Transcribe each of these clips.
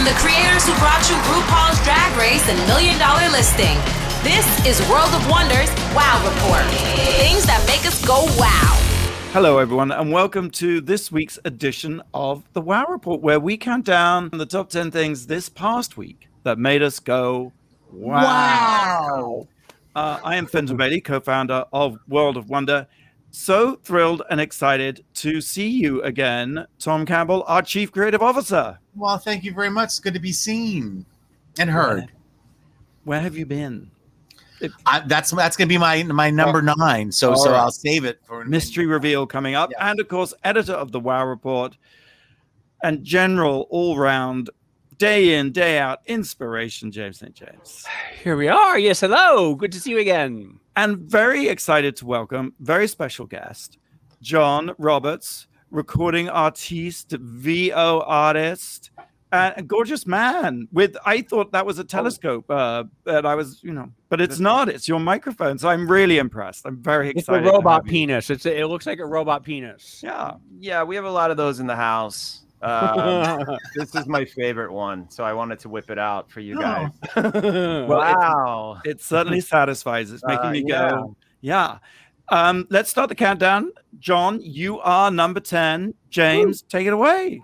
From the creators who brought you RuPaul's Drag Race and $1 Million Listing, this is World of Wonder's Wow Report. Things that make us go wow. Hello, everyone, and welcome to this week's edition of the Wow Report, where we count down the top 10 things this past week that made us go wow. I am Fenton Bailey, co-founder of World of Wonder. So thrilled and excited to see you again, Tom Campbell, our Chief Creative Officer. Well, thank you very much. It's good to be seen and heard. Where have you been? That's going to be my number 9. So I'll save it for mystery reveal coming up. Yeah. And of course, editor of the Wow Report and general all-round, day in, day out inspiration, James St. James. Here we are. Yes, hello. Good to see you again. And very excited to welcome very special guest, John Roberts, recording artiste, VO artist, and a gorgeous man with, I thought that was a telescope that I was, but it's not. It's your microphone. So I'm really impressed. I'm very excited. It's a robot penis. It looks like a robot penis. Yeah, we have a lot of those in the house. This is my favorite one, so I wanted to whip it out for you guys. Wow. It certainly satisfies. It's making me go, yeah. Let's start the countdown. John, you are number 10. James, take it away.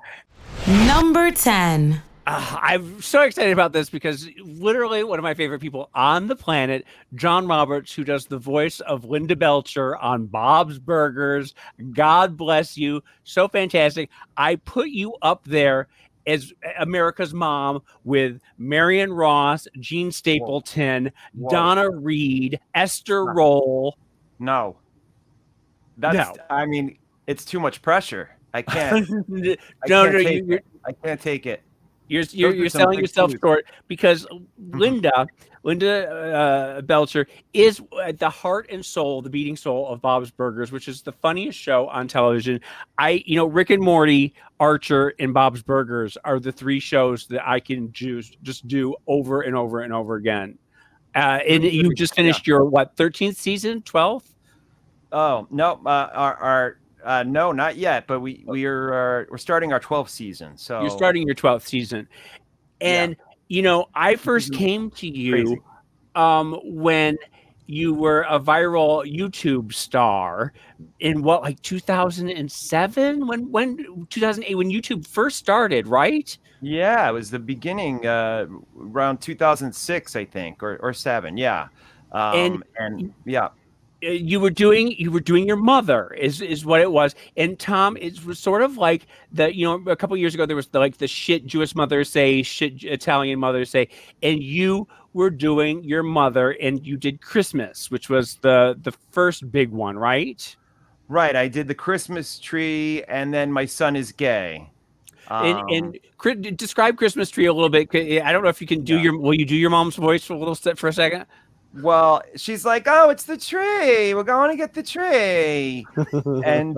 Number 10. I'm so excited about this because literally one of my favorite people on the planet, John Roberts, who does the voice of Linda Belcher on Bob's Burgers. God bless you. So fantastic. I put you up there as America's Mom with Marion Ross, Jean Stapleton, Donna Reed, Esther Roll. No. I mean, it's too much pressure. I can't. I can't take it. You're selling yourself short because Linda Belcher is at the heart and soul, the beating soul of Bob's Burgers, which is the funniest show on television. Rick and Morty, Archer, and Bob's Burgers are the 3 shows that I can just do over and over and over again. And you just finished your 13th season, 12th? Oh no, no, not yet. But we're starting our 12th season. So you're starting your 12th season, and I first came to you when you were a viral YouTube star in 2007, when 2008, when YouTube first started, right? Yeah, it was the beginning, around 2006, I think, or 7. Yeah, and yeah. You were doing your mother is what it was. And Tom, it was sort of like a couple of years ago there was the shit Jewish mothers say, shit Italian mothers say, and you were doing your mother, and you did Christmas, which was the first big one, right? Right. I did the Christmas tree, and then My Son Is Gay. And describe Christmas tree a little bit. I don't know if you can do will you do your mom's voice for a second? Well, she's like, oh, it's the tree. We're going to get the tree. And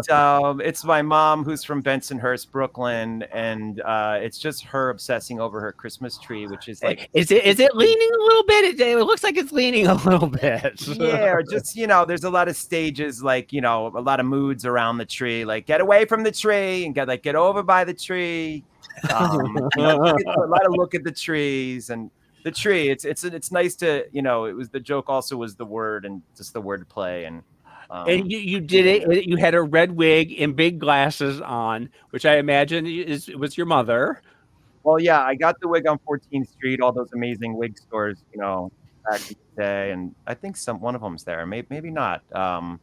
it's my mom, who's from Bensonhurst, Brooklyn. And it's just her obsessing over her Christmas tree, which is like... Is it leaning a little bit? It looks like it's leaning a little bit. Yeah, or just, there's a lot of stages, a lot of moods around the tree. Like, get away from the tree and get over by the tree. A lot of look at the trees and... The tree, it's nice to, it was the joke also was the word and just the word play. And you did it. You had a red wig and big glasses on, which I imagine was your mother. Well, yeah, I got the wig on 14th Street, all those amazing wig stores, back in the day. And I think one of them's there, maybe not. And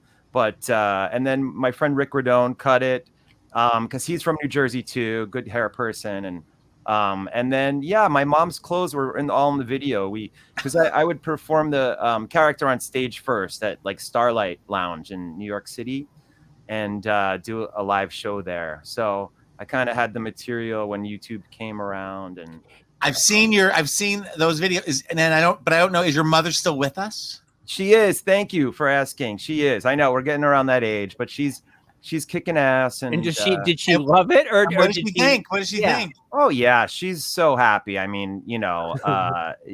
then my friend Rick Rodone cut it because he's from New Jersey too, good hair person. And then, my mom's clothes were all in the video. Because I would perform the character on stage first at Starlight Lounge in New York City and do a live show there. So I kind of had the material when YouTube came around. And I've seen those videos, and then I don't know. Is your mother still with us? She is. Thank you for asking. She is. I know we're getting around that age, but she's kicking ass. And did she love it, or what did she think? What does she think? Oh yeah, she's so happy. I mean,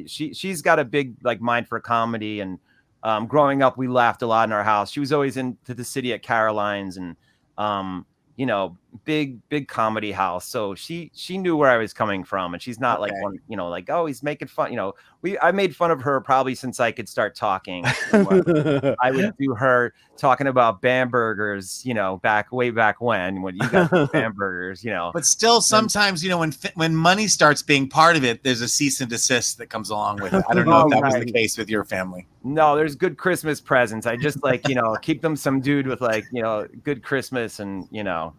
she's got a big mind for comedy, and growing up we laughed a lot in our house. She was always into the city at Caroline's, and big comedy house, so she knew where I was coming from, and she's not like one, like, oh, he's making fun. I made fun of her probably since I could start talking. I would do her talking about Bambergers, way back when you got Bambergers, But still, sometimes when money starts being part of it, there's a cease and desist that comes along with it. I don't know if that was the case with your family. No, there's good Christmas presents. I just keep them some dude with good Christmas, and no,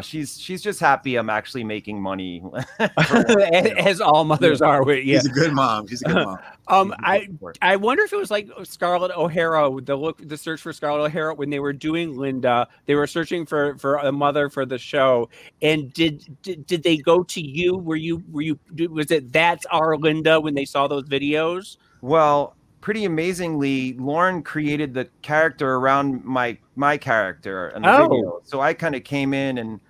she's just happy I'm actually making money. As all mothers are. She's a good mom. She's a good mom. I wonder if it was like Scarlett O'Hara, the search for Scarlett O'Hara when they were doing Linda. They were searching for a mother for the show. And did they go to you? Was it that's our Linda when they saw those videos? Well, pretty amazingly, Lauren created the character around my character in the video. So I kind of came in, and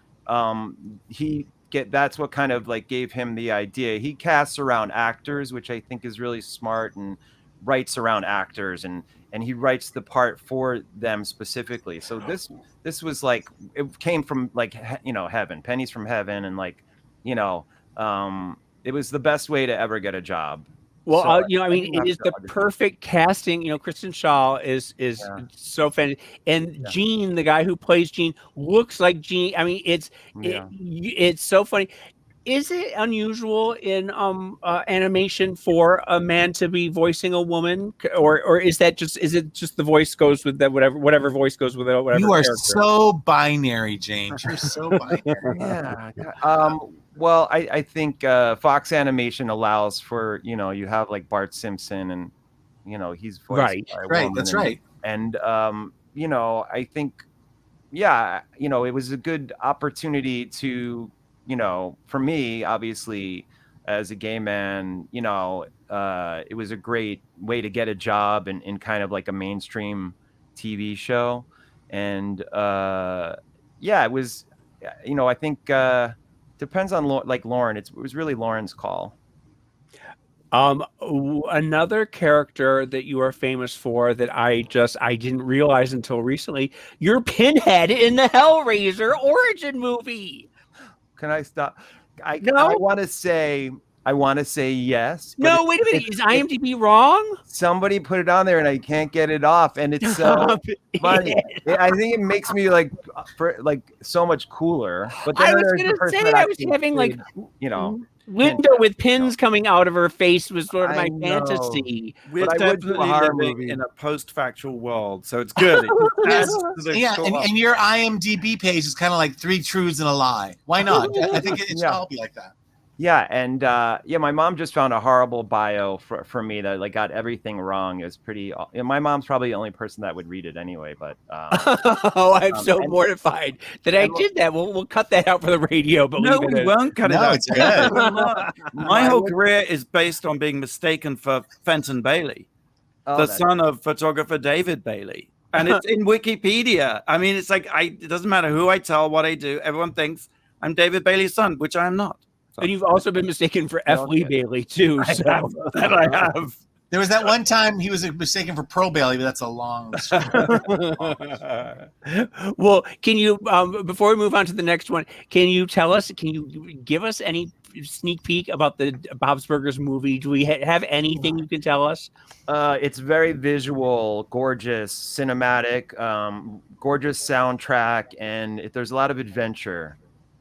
that's what kind of gave him the idea. He casts around actors, which I think is really smart, and writes around actors, and he writes the part for them specifically. So this was it came from heaven, pennies from heaven, and it was the best way to ever get a job. Well, it is the perfect casting. Kristen Shaw is so fantastic, and Gene, the guy who plays Gene, looks like Gene. I mean, it's so funny. Is it unusual in animation for a man to be voicing a woman, or is it just the voice goes with that whatever voice goes with it? Whatever. You are character? So binary, James. You're so binary. Yeah. Well, I think Fox Animation allows for, you have Bart Simpson, and, he's voiced by a woman. That's right. And, I think, it was a good opportunity to, for me, obviously, as a gay man, it was a great way to get a job in kind of a mainstream TV show. And, it was, I think... depends on Lauren. It was really Lauren's call. Another character that you are famous for that I didn't realize until recently, you're Pinhead in the Hellraiser origin movie. Can I stop? I want to say yes. No, wait a minute. Is IMDb wrong? Somebody put it on there and I can't get it off, and it's so funny. I think it makes me so much cooler. But then I was gonna say I was having Linda with pins coming out of her face was sort of my fantasy. We're definitely living in a post-factual world, so it's good. And your IMDb page is kind of like 3 truths and a lie. Why not? I think it should all be like that. Yeah, and my mom just found a horrible bio for me that got everything wrong. It was pretty. My mom's probably the only person that would read it anyway. But I'm so mortified that I did that. We'll cut that out for the radio. But no, we won't cut it out. It's good. My whole career is based on being mistaken for Fenton Bailey, the son of photographer David Bailey, and it's in Wikipedia. I mean, it's it doesn't matter who I tell, what I do. Everyone thinks I'm David Bailey's son, which I am not. And you've also been mistaken for F. Lee Bailey, too. I have. There was that one time he was mistaken for Pro Bailey, but that's a long story. Well, can you, before we move on to the next one, can you give us any sneak peek about the Bob's Burgers movie? Do we have anything you can tell us? It's very visual, gorgeous, cinematic, gorgeous soundtrack, and there's a lot of adventure.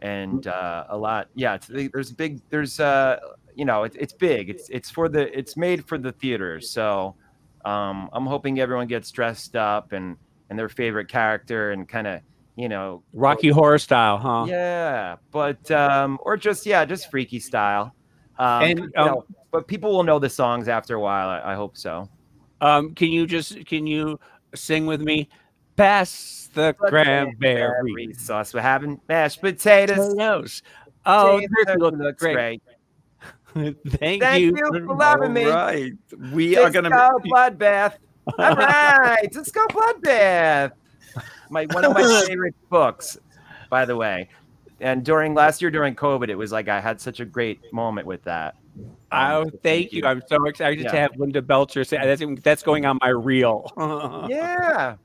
And a lot, it's big. It's big. It's made for the theaters. So I'm hoping everyone gets dressed up and their favorite character and kind of Rocky Horror style, huh? Yeah, but or just freaky style. But people will know the songs after a while. I hope so. Can you sing with me? Pass the cranberry sauce. We're having mashed potatoes. Oh, this looks great. Thank you for loving me. Right. We are going to go bloodbath. All right, let's go bloodbath. One of my favorite books, by the way. And last year during COVID, it was I had such a great moment with that. Thank you. I'm so excited to have Linda Belcher say that's going on my reel. Yeah.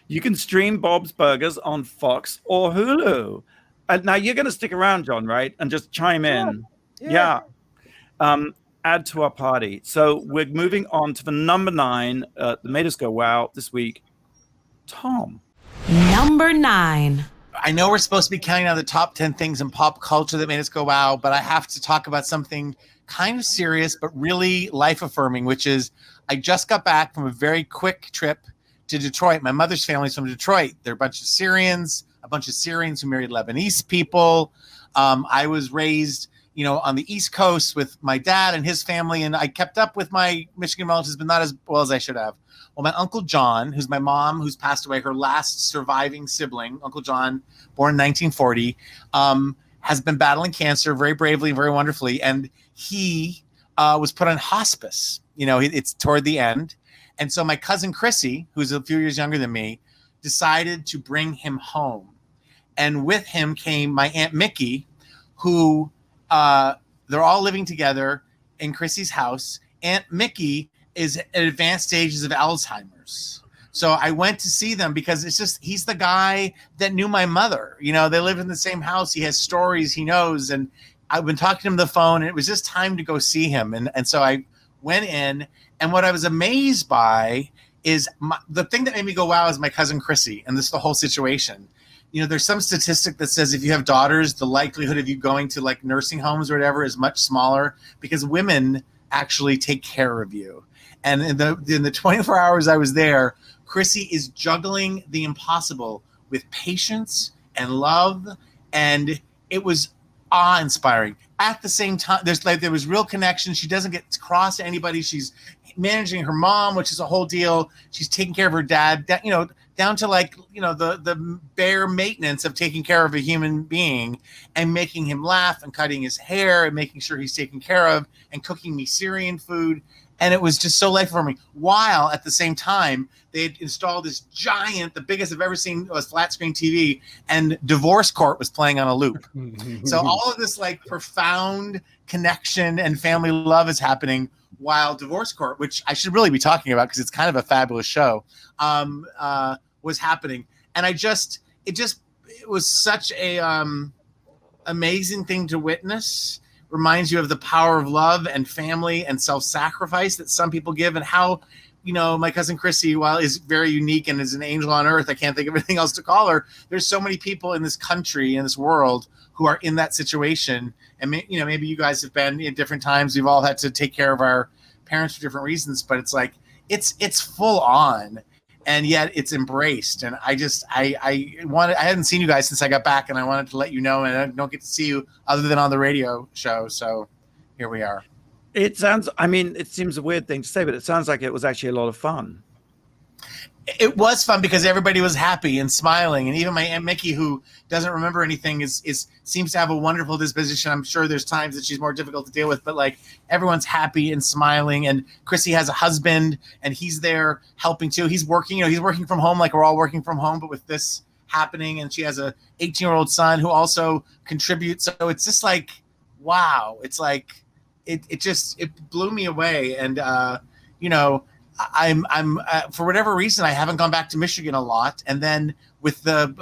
You can stream Bob's Burgers on Fox or Hulu. Now you're going to stick around, John, right? And just chime in. Yeah. Add to our party. So we're moving on to the number 9 that made us go wow this week. Tom. Number 9. I know we're supposed to be counting down the top 10 things in pop culture that made us go wow, but I have to talk about something kind of serious, but really life affirming, which is I just got back from a very quick trip to Detroit. My mother's family's from Detroit. They're a bunch of Syrians who married Lebanese people. I was raised, on the East Coast with my dad and his family, and I kept up with my Michigan relatives, but not as well as I should have. Well, my Uncle John, who's my mom, who's passed away, her last surviving sibling, Uncle John, born in 1940, has been battling cancer very bravely and very wonderfully, and he was put on hospice. It's toward the end. And so my cousin Chrissy, who's a few years younger than me, decided to bring him home. And with him came my Aunt Mickey, who they're all living together in Chrissy's house. Aunt Mickey is at advanced stages of Alzheimer's. So I went to see them because he's the guy that knew my mother. They live in the same house. He has stories he knows. And I've been talking to him on the phone, and it was just time to go see him. And so I went in, and what I was amazed by is the thing that made me go, wow, is my cousin Chrissy. And this is the whole situation. There's some statistic that says if you have daughters, the likelihood of you going to like nursing homes or whatever is much smaller because women actually take care of you. And in the 24 hours I was there, Chrissy is juggling the impossible with patience and love. And it was awe-inspiring. At the same time, there was real connection. She doesn't get cross to anybody. She's managing her mom, which is a whole deal. She's taking care of her dad, down to the bare maintenance of taking care of a human being and making him laugh and cutting his hair and making sure he's taken care of and cooking me Syrian food. And it was just so life-affirming. While at the same time, they had installed this giant, the biggest I've ever seen, was flat screen TV, and Divorce Court was playing on a loop. So all of this profound connection and family love is happening while Divorce Court, which I should really be talking about because it's kind of a fabulous show, was happening. And it was such a amazing thing to witness. Reminds you of the power of love and family and self-sacrifice that some people give, and how, my cousin Chrissy, while is very unique and is an angel on earth, I can't think of anything else to call her. There's so many people in this country, in this world, who are in that situation. And, maybe you guys have been at different times. We've all had to take care of our parents for different reasons, but it's like, it's full on. And yet it's embraced. And I hadn't seen you guys since I got back, and I wanted to let you know, and I don't get to see you other than on the radio show. So here we are. It seems a weird thing to say, but it sounds like it was actually a lot of fun. It was fun because everybody was happy and smiling. And even my Aunt Mickey, who doesn't remember anything, seems to have a wonderful disposition. I'm sure there's times that she's more difficult to deal with, but everyone's happy and smiling. And Chrissy has a husband, and he's there helping too. He's working, he's working from home, like we're all working from home, but with this happening. And she has a 18-year-old son who also contributes. So it's just wow. It's it blew me away. And, I'm for whatever reason, I haven't gone back to Michigan a lot. And then with the,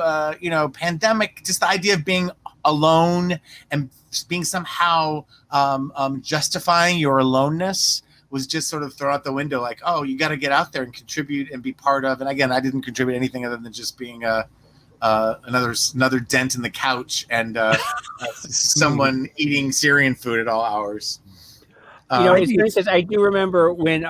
pandemic, just the idea of being alone and being somehow justifying your aloneness was just sort of thrown out the window. Oh, you got to get out there and contribute and be part of. And again, I didn't contribute anything other than just being another dent in the couch and someone eating Syrian food at all hours. I do remember when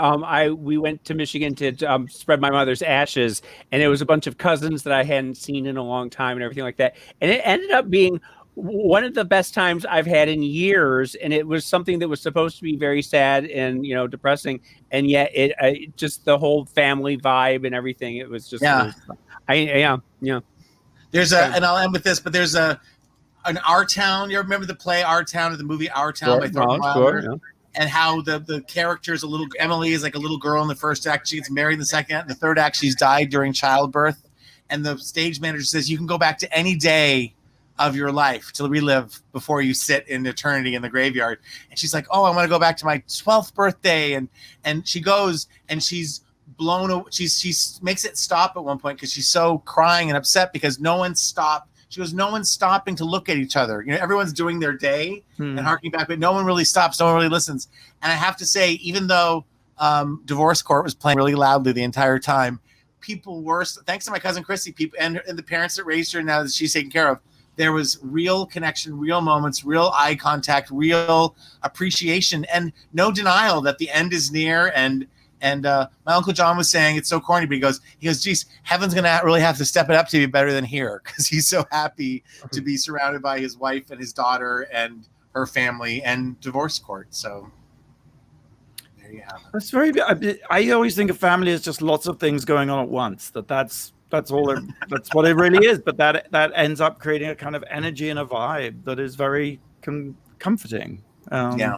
we went to Michigan to spread my mother's ashes, and it was a bunch of cousins that I hadn't seen in a long time and everything like that. And it ended up being one of the best times I've had in years. And it was something that was supposed to be very sad and, depressing. And yet it just the whole family vibe and everything. It was just, yeah. There's and I'll end with this, but there's an Our Town. You remember the play Our Town or the movie Our Town by Thurman Wilder? Sure, yeah. And how the characters, Emily is like a little girl in the first act. She gets married in the second. In the third act, she's died during childbirth. And the stage manager says, you can go back to any day of your life to relive before you sit in eternity in the graveyard. And she's like, oh, I want to go back to my 12th birthday. And she goes, and she's blown away. She makes it stop at one point because she's so crying and upset because no one stopped. She goes, no one's stopping to look at each other. You know, everyone's doing their day and harking back, but no one really stops. No one really listens. And I have to say, even though Divorce Court was playing really loudly the entire time, people were, thanks to my cousin Chrissy, people and the parents that raised her now that she's taken care of, there was real connection, real moments, real eye contact, real appreciation, and no denial that the end is near. And my Uncle John was saying, it's so corny, but he goes, geez, heaven's going to really have to step it up to be better than here, because he's so happy to be surrounded by his wife and his daughter and her family and Divorce Court. So there you have it. That's very. I always think of family as just lots of things going on at once. That's all. That's what it really is. But that ends up creating a kind of energy and a vibe that is very comforting. Yeah.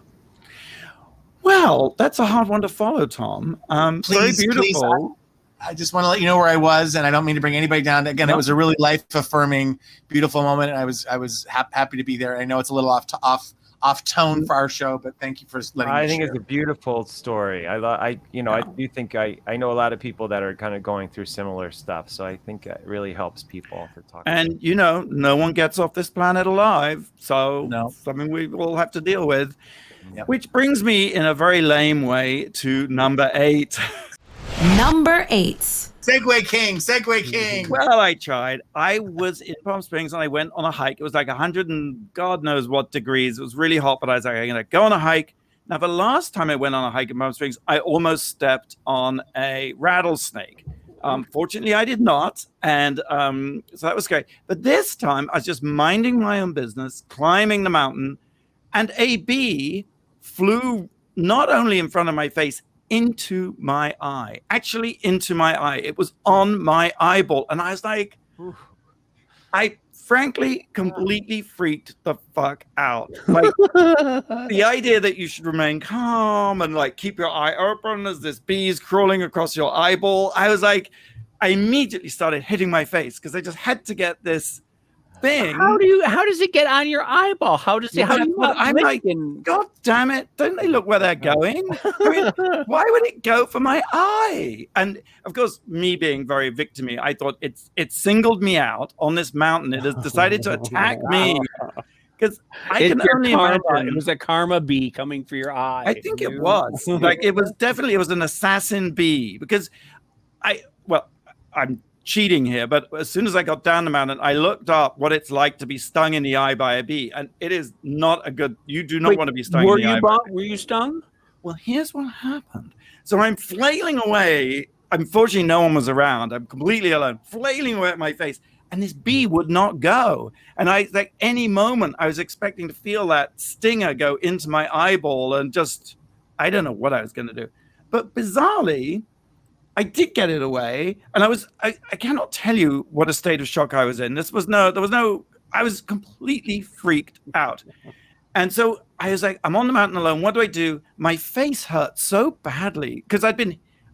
Well, that's a hard one to follow, Tom. Very beautiful. Please, I just want to let you know where I was, and I don't mean to bring anybody down. Again, It was a really life-affirming, beautiful moment, and I was happy to be there. I know it's a little off tone for our show, but thank you for letting me share. It's a beautiful story. I do think I know a lot of people that are kind of going through similar stuff, so I think it really helps people to talk. And no one gets off this planet alive, so something we all have to deal with. Yep. Which brings me in a very lame way to number 8. Number 8. Segway King. Well, I tried. I was in Palm Springs and I went on a hike. It was like 100 and God knows what degrees. It was really hot, but I was like, I'm going to go on a hike. Now, the last time I went on a hike in Palm Springs, I almost stepped on a rattlesnake. Fortunately, I did not. And so that was great. But this time, I was just minding my own business, climbing the mountain, and a bee flew not only in front of my face, into my eye. Actually, into my eye. It was on my eyeball. And I was like, I frankly completely freaked the fuck out. Like, the idea that you should remain calm and like keep your eye open as this bee's crawling across your eyeball. I was like, I immediately started hitting my face because I just had to get this thing. How does it get on your eyeball? How do I'm like, God damn it, don't they look where they're going? I mean, why would it go for my eye? And of course, me being very victimy, I thought it singled me out on this mountain. It has decided to attack me. Because I can only imagine it was a karma bee coming for your eye. I think it was. Like, it was an assassin bee, because I'm cheating here, but as soon as I got down the mountain, I looked up what it's like to be stung in the eye by a bee, and it is not a good. You do not want to be stung in the eye. Were you stung? Well, here's what happened. So I'm flailing away. Unfortunately, no one was around. I'm completely alone, flailing away at my face, and this bee would not go. And like any moment, I was expecting to feel that stinger go into my eyeball, and just I don't know what I was going to do, but bizarrely, I did get it away, and I cannot tell you what a state of shock I was in. I was completely freaked out. And so I was like, I'm on the mountain alone. What do I do? My face hurt so badly because I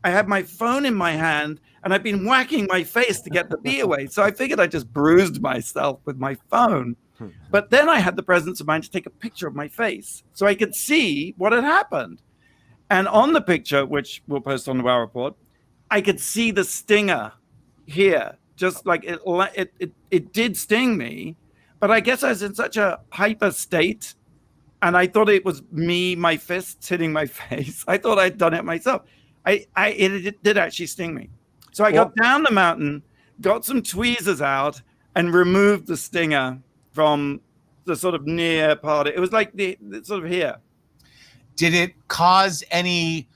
had my phone in my hand and I've been whacking my face to get the bee away. So I figured I just bruised myself with my phone. But then I had the presence of mind to take a picture of my face so I could see what had happened. And on the picture, which we'll post on the WoW Report, I could see the stinger here, just like it did sting me, but I guess I was in such a hyper state, and I thought it was me, my fists hitting my face. I thought I'd done it myself. It did actually sting me. So I got down the mountain, got some tweezers out, and removed the stinger from the sort of near part. It was like the sort of here. Did it cause any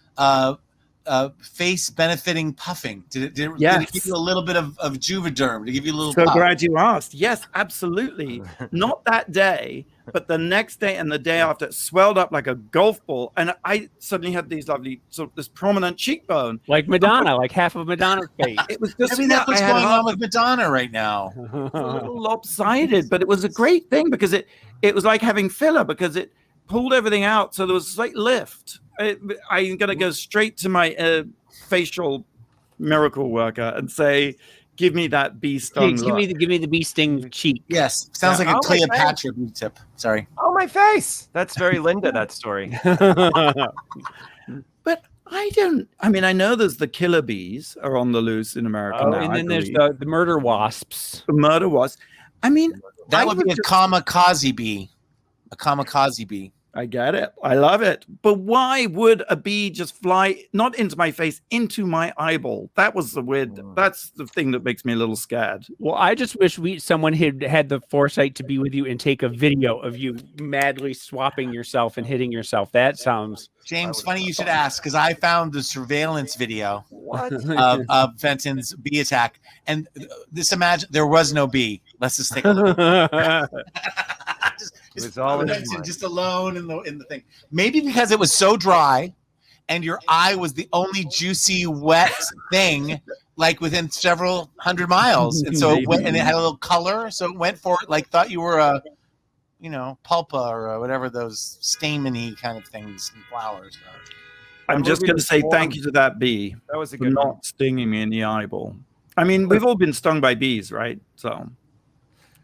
face benefiting puffing? Did it give you a little bit of Juvederm? Did it give you a little puff? Glad you asked. Yes, absolutely. Not that day, but the next day and the day after, it swelled up like a golf ball, and I suddenly had these lovely this prominent cheekbone, like Madonna, like half of Madonna's face. It was just that's what's going on with Madonna right now. A little lopsided, but it was a great thing because it was like having filler, because it pulled everything out, so there was a slight lift. I'm going to go straight to my facial miracle worker and say, give me that bee stung. Give me the bee sting cheek. Yes. Sounds like a Cleopatra bee tip. Sorry. Oh, my face. That's very Linda, that story. But I mean, I know there's the killer bees are on the loose in America now. And then there's the murder wasps. The murder wasp. I mean, that would be a kamikaze bee. A kamikaze bee. I get it. I love it. But why would a bee just fly, not into my face, into my eyeball? That was the weird. That's the thing that makes me a little scared. Well, I just wish someone had the foresight to be with you and take a video of you madly swapping yourself and hitting yourself. That sounds... James, funny you should ask, because I found the surveillance video of Fenton's bee attack. And imagine there was no bee. Let's just take a look. It was all just alone in the thing. Maybe because it was so dry and your eye was the only juicy, wet thing, like within several hundred miles. And so it went, and it had a little color. So it went for it, like thought you were a, pulpa or whatever those stameny kind of things and flowers. I'm just going to say thank you to that bee. That was a good not stinging me in the eyeball. I mean, we've all been stung by bees, right? So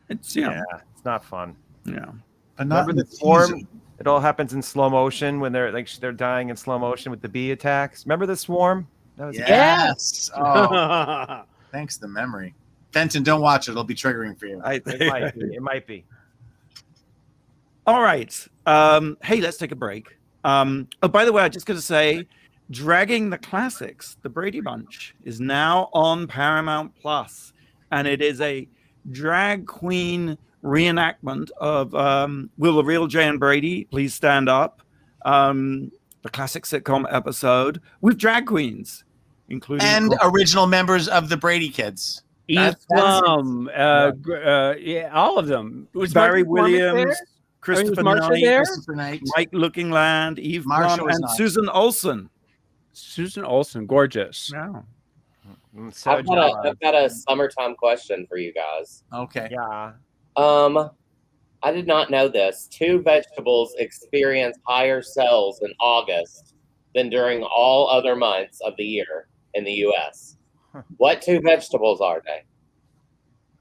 it's, it's not fun. Yeah. But not remember the swarm? It all happens in slow motion when they're dying in slow motion with the bee attacks. Remember the swarm? That was yes. Oh, thanks the memory. Fenton, don't watch it. It'll be triggering for you. It might be. All right. Hey, let's take a break. Oh, by the way, I'm just going to say, Dragging the Classics, the Brady Bunch, is now on Paramount Plus, and it is a drag queen reenactment of Will the Real Jay and Brady Please Stand Up, the classic sitcom episode with drag queens, including original members of the Brady Kids. Eve Plum, all of them. Was Barry Williams, Christopher Knight, Mike Lookingland, Eve Plum, and Susan Olsen. Susan Olsen, gorgeous. Yeah. I've got a summertime question for you guys. Okay. Yeah. I did not know this. 2 vegetables experience higher sales in August than during all other months of the year in the U.S. What 2 vegetables are they?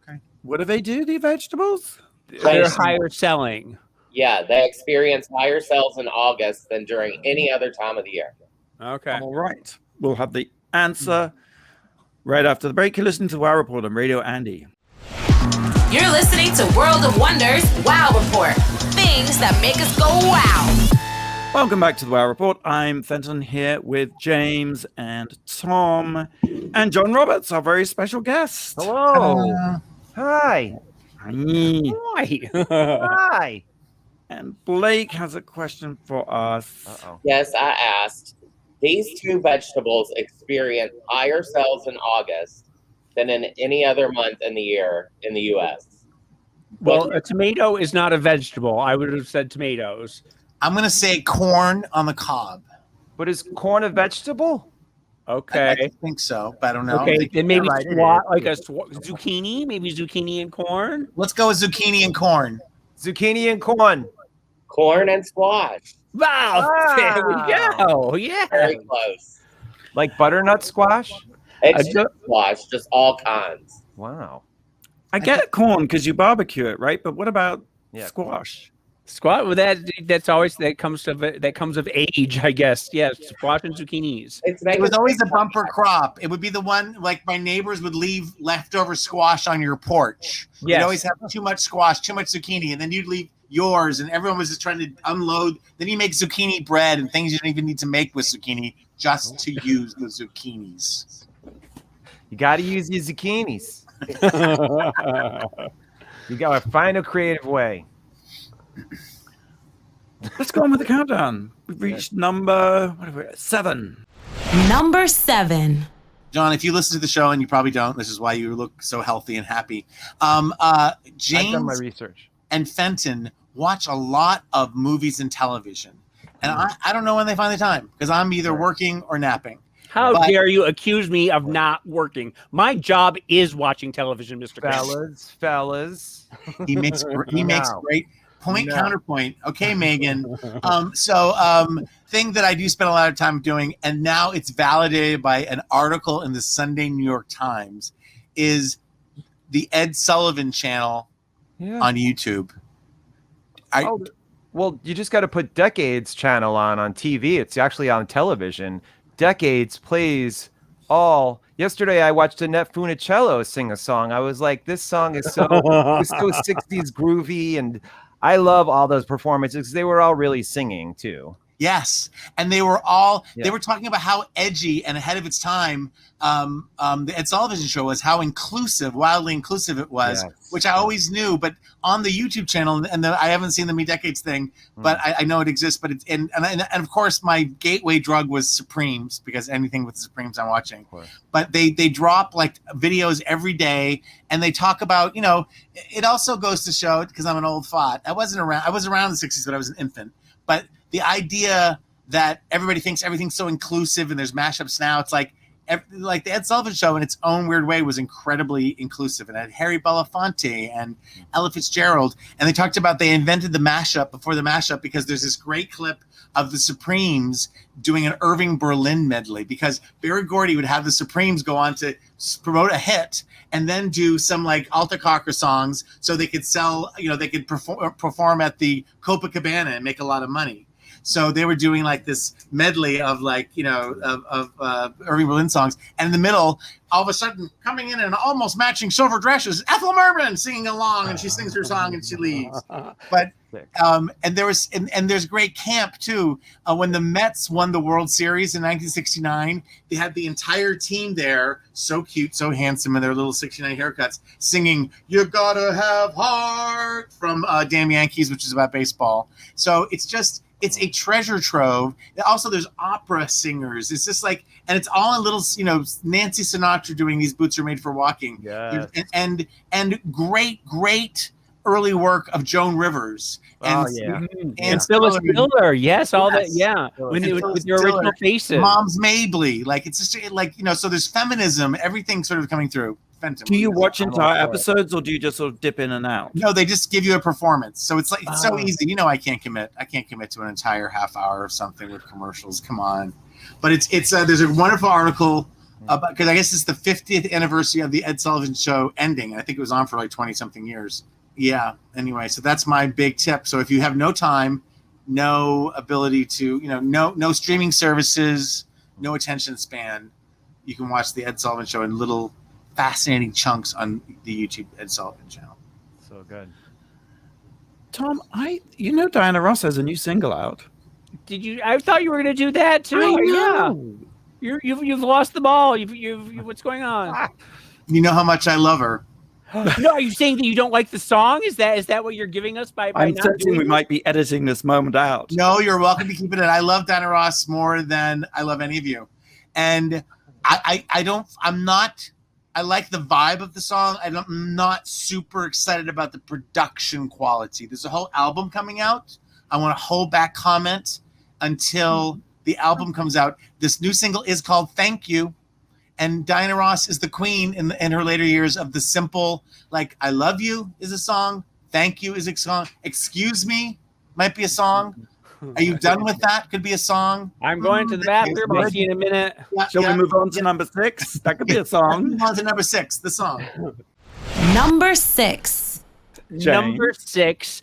Okay. What do they do, the vegetables? They're higher selling. Yeah, they experience higher sales in August than during any other time of the year. Okay. All right. We'll have the answer right after the break. You're listening to Wow Report on Radio Andy. You're listening to World of Wonders Wow Report. Things that make us go wow. Welcome back to the Wow Report. I'm Fenton here with James and Tom and John Roberts, our very special guest. Hello. Hi. Hi. Hi. And Blake has a question for us. Uh-oh. Yes, I asked. These 2 vegetables experience higher sales in August than in any other month in the year in the U.S. Well, a tomato is not a vegetable. I would have said tomatoes. I'm going to say corn on the cob. But is corn a vegetable? Okay. I think so, but I don't know. Okay, then maybe zucchini? Maybe zucchini and corn? Let's go with zucchini and corn. Zucchini and corn. Corn and squash. Wow. There we go. Yeah. Very close. Like butternut squash? It's just squash, just all kinds. Wow. I get corn because you barbecue it, right? But what about squash? Squash. Well, that's always that comes of age, I guess. Yes, squash and zucchinis. It was always a bumper crop. It would be the one like my neighbors would leave leftover squash on your porch. Yes. You'd always have too much squash, too much zucchini, and then you'd leave yours, and everyone was just trying to unload. Then you make zucchini bread and things you don't even need to make with zucchini just to use the zucchinis. You got to use your zucchinis. You got to find a creative way. Let's go on with the countdown. We've reached number 7. Number 7. John, if you listen to the show, and you probably don't, this is why you look so healthy and happy. I've done my James research. and Fenton watch a lot of movies and television. And I don't know when they find the time because I'm either working or napping. How dare you accuse me of not working? My job is watching television, Mr. Fellas. He makes great point counterpoint. Okay, Megan. Thing that I do spend a lot of time doing, and now it's validated by an article in the Sunday New York Times, is the Ed Sullivan channel on YouTube. Well, you just got to put Decades channel on TV. It's actually on television. decades plays all. Yesterday I watched Annette Funicello sing a song. I was like, this song is so 60s groovy, and I love all those performances. They were all really singing too. Yes, and they were all they were talking about how edgy and ahead of its time the Ed Sullivan Show was, how inclusive, wildly inclusive it was, which I always knew. But on the YouTube channel, and I haven't seen the Me Decades thing, but I know it exists. But it's and of course my gateway drug was Supremes, because anything with Supremes I'm watching. But they drop like videos every day, and they talk about, you know, it also goes to show, because I'm an old fart. I was around in the 60s, but I was an infant. But the idea that everybody thinks everything's so inclusive and there's mashups now, it's like the Ed Sullivan Show in its own weird way was incredibly inclusive, and it had Harry Belafonte and Ella Fitzgerald, and they talked about they invented the mashup before the mashup because there's this great clip of the Supremes doing an Irving Berlin medley, because Berry Gordy would have the Supremes go on to promote a hit and then do some like Alta Cocker songs so they could sell, you know, they could perform at the Copacabana and make a lot of money. So they were doing like this medley of like, you know, of Irving Berlin songs. And in the middle, all of a sudden, coming in and almost matching silver dresses, Ethel Merman singing along, and she sings her song and she leaves. But and there was and there's great camp too. When the Mets won the World Series in 1969, they had the entire team there, so cute, so handsome, in their little 69 haircuts, singing "You Gotta Have Heart" from Damn Yankees, which is about baseball. So it's a treasure trove. Also, there's opera singers. It's just like, and it's all in little, you know, Nancy Sinatra doing These Boots Are Made for Walking. Yes. And great early work of Joan Rivers. And Phyllis Diller. Yes, all that. Yeah. With your original faces. Mom's Mabley. Like, it's just like, you know, so there's feminism, everything sort of coming through. Do you watch entire episodes, or do you just sort of dip in and out? No, they just give you a performance. So it's like, it's so easy. You know, I can't commit to an entire half hour of something with commercials. Come on. But it's there's a wonderful article about, because I guess it's the 50th anniversary of the Ed Sullivan Show ending. I think it was on for like 20 something years. Yeah. Anyway, so that's my big tip. So if you have no time, no ability to, you know, no streaming services, no attention span, you can watch the Ed Sullivan Show in little fascinating chunks on the YouTube Ed Sullivan channel. So good. Tom, you know Diana Ross has a new single out. Did you? I thought you were going to do that too. Yeah. You've lost the ball. You've what's going on? You know how much I love her. No, are you saying that you don't like the song? Is that what you're giving us by I'm not sensing doing we might be editing this moment out. No, you're welcome to keep it in. I love Diana Ross more than I love any of you. And I like the vibe of the song. I'm not super excited about the production quality. There's a whole album coming out. I want to hold back comment until the album comes out. This new single is called Thank You. And Diana Ross is the queen in her later years of the simple, like, I love you is a song. Thank you is a song. Excuse me might be a song. Are you done with that? Could be a song. I'm going to the bathroom. I'll see you in a minute. Shall we move on to number 6? That could be a song. Move on to number 6, the song. Number 6. Jane. Number 6.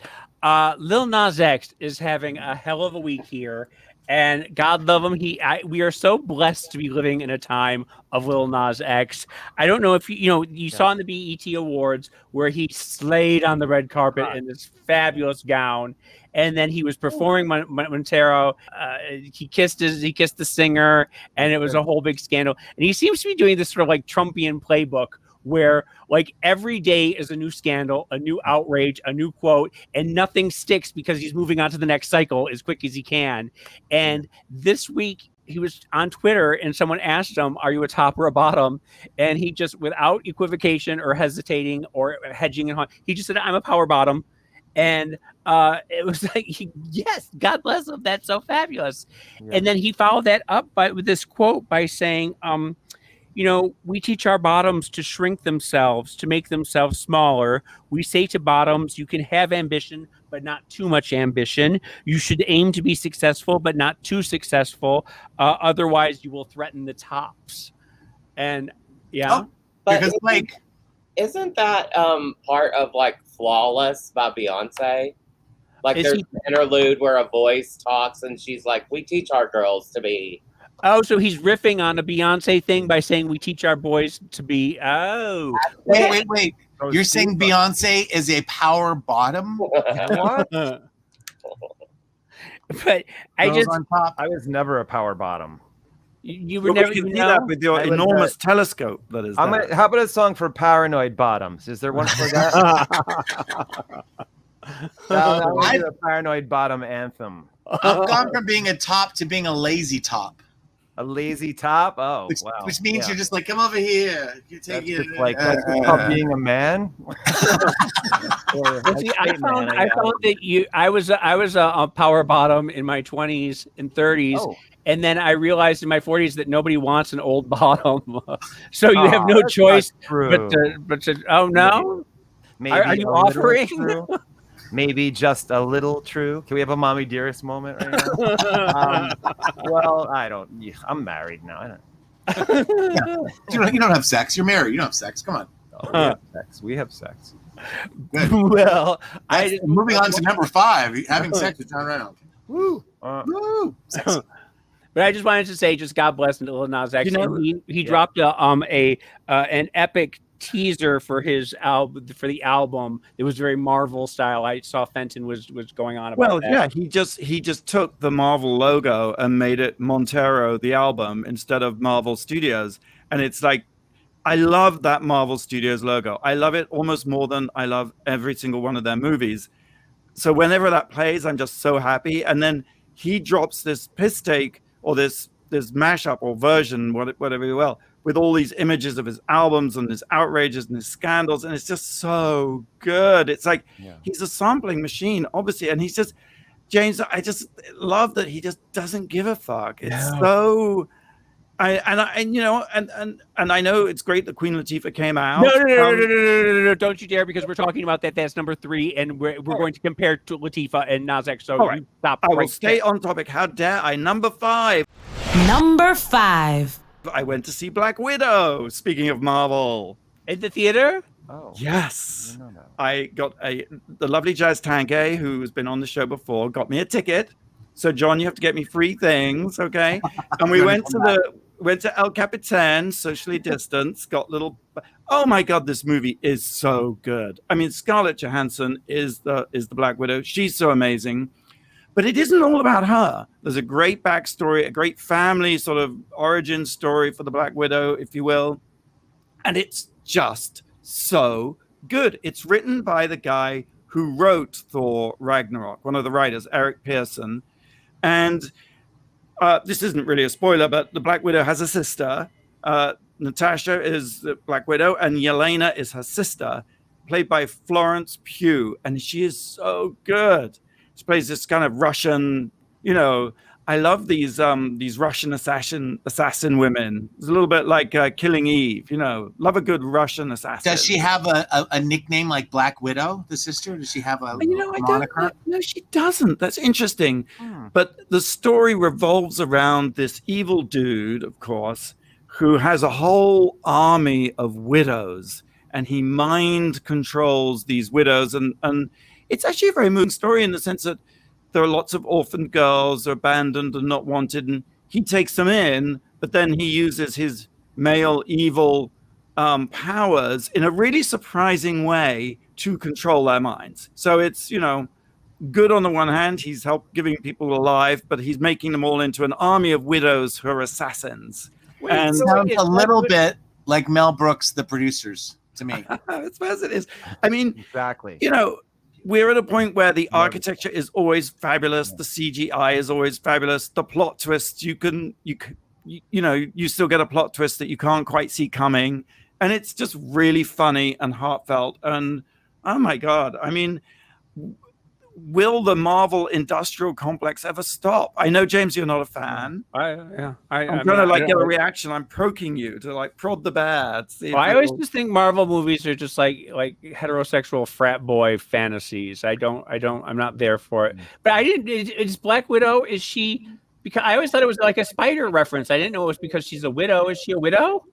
Lil Nas X is having a hell of a week here. And God love him. We are so blessed to be living in a time of Lil Nas X. I don't know if you saw in the BET Awards where he slayed on the red carpet in this fabulous gown, and then he was performing Montero. He kissed the singer, and it was a whole big scandal. And he seems to be doing this sort of like Trumpian playbook, where like every day is a new scandal, a new outrage, a new quote, and nothing sticks because he's moving on to the next cycle as quick as he can. And this week he was on Twitter and someone asked him, are you a top or a bottom? And he just, without equivocation or hesitating or hedging, he just said, I'm a power bottom. And it was like, yes, God bless him. That's so fabulous. Yeah. And then he followed that up with this quote by saying, we teach our bottoms to shrink themselves, to make themselves smaller. We say to bottoms, you can have ambition, but not too much ambition. You should aim to be successful, but not too successful. Otherwise, you will threaten the tops. And yeah. But isn't that part of like Flawless by Beyonce? Like there's an interlude where a voice talks and she's like, we teach our girls to be Oh, so he's riffing on a Beyonce thing by saying we teach our boys to be. Oh, wait. You're saying Beyonce is a power bottom? What? but On top. I was never a power bottom. You were But never we can you see know? that with your I was enormous telescope. That is. How about a song for paranoid bottoms? Is there one for that? That would be a paranoid bottom anthem. I've gone from being a top to being a lazy top. A lazy top? Oh, wow. Which means you're just like, come over here. You take That's it. just like that's just called being a man. See, I found that I was a power bottom in my 20s and 30s, and then I realized in my 40s that nobody wants an old bottom, so you have no choice but to. Oh no! Maybe are you offering? Maybe just a little true. Can we have a mommy dearest moment right now? Well, I don't. I'm married now. I don't. You don't have sex. You're married. You don't have sex. Come on. Oh, we have sex. Good. Well, moving on to number 5. Having sex with John Reynolds. Woo! Woo! Sex. But I just wanted to say, just God bless Lil Nas X. He dropped an epic teaser for his album, for the album. It was very Marvel style. I saw Fenton was going on about that. Yeah, he just took the Marvel logo and made it Montero the album instead of Marvel Studios, and it's like, I love that Marvel Studios logo. I love it almost more than I love every single one of their movies. So whenever that plays, I'm just so happy. And then he drops this piss take or this mashup or version, whatever you will, with all these images of his albums and his outrages and his scandals, and it's just so good. It's like he's a sampling machine, obviously, and he's just James. I just love that he just doesn't give a fuck. It's so. And I know it's great that Queen Latifah came out. No, don't you dare, because we're talking about that. That's number 3, and we're going to compare to Latifah and Nas X. So right. Stop. I will stay on topic. How dare I? Number 5. Number 5. I went to see Black Widow. Speaking of Marvel, in the theater. Oh yes, I got the lovely Jazz Tanke, who's been on the show before, got me a ticket. So John, you have to get me free things, okay? And we went to El Capitan, socially distanced, got little. Oh my God, this movie is so good. I mean, Scarlett Johansson is the Black Widow. She's so amazing, but it isn't all about her. There's a great backstory, a great family sort of origin story for the Black Widow, if you will, and it's just so good. It's written by the guy who wrote Thor Ragnarok, one of the writers, Eric Pearson, and. This isn't really a spoiler, but the Black Widow has a sister. Natasha is the Black Widow, and Yelena is her sister, played by Florence Pugh, and she is so good. She plays this kind of Russian, I love these Russian assassin women. It's a little bit like Killing Eve, love a good Russian assassin. Does she have a nickname like Black Widow, the sister? Does she have a moniker? No, she doesn't. That's interesting. But the story revolves around this evil dude, of course, who has a whole army of widows, and he mind controls these widows. And it's actually a very moving story in the sense that there are lots of orphan girls who are abandoned and not wanted, and he takes them in, but then he uses his male evil powers in a really surprising way to control their minds. So it's, good on the one hand, he's helped giving people alive, but he's making them all into an army of widows who are assassins. And sounds a little bit like Mel Brooks, The Producers, to me. That's as it is. I mean, exactly. We're at a point where the architecture is always fabulous. The CGI is always fabulous. The plot twists, you still get a plot twist that you can't quite see coming. And it's just really funny and heartfelt. And oh my God, I mean, will the Marvel industrial complex ever stop? I know, James, you're not a fan. I'm trying to get a reaction. I'm poking you to prod the bear. I always just think Marvel movies are just like heterosexual frat boy fantasies. I'm not there for it. But I didn't. Is Black Widow? Is she? Because I always thought it was like a spider reference. I didn't know it was because she's a widow. Is she a widow?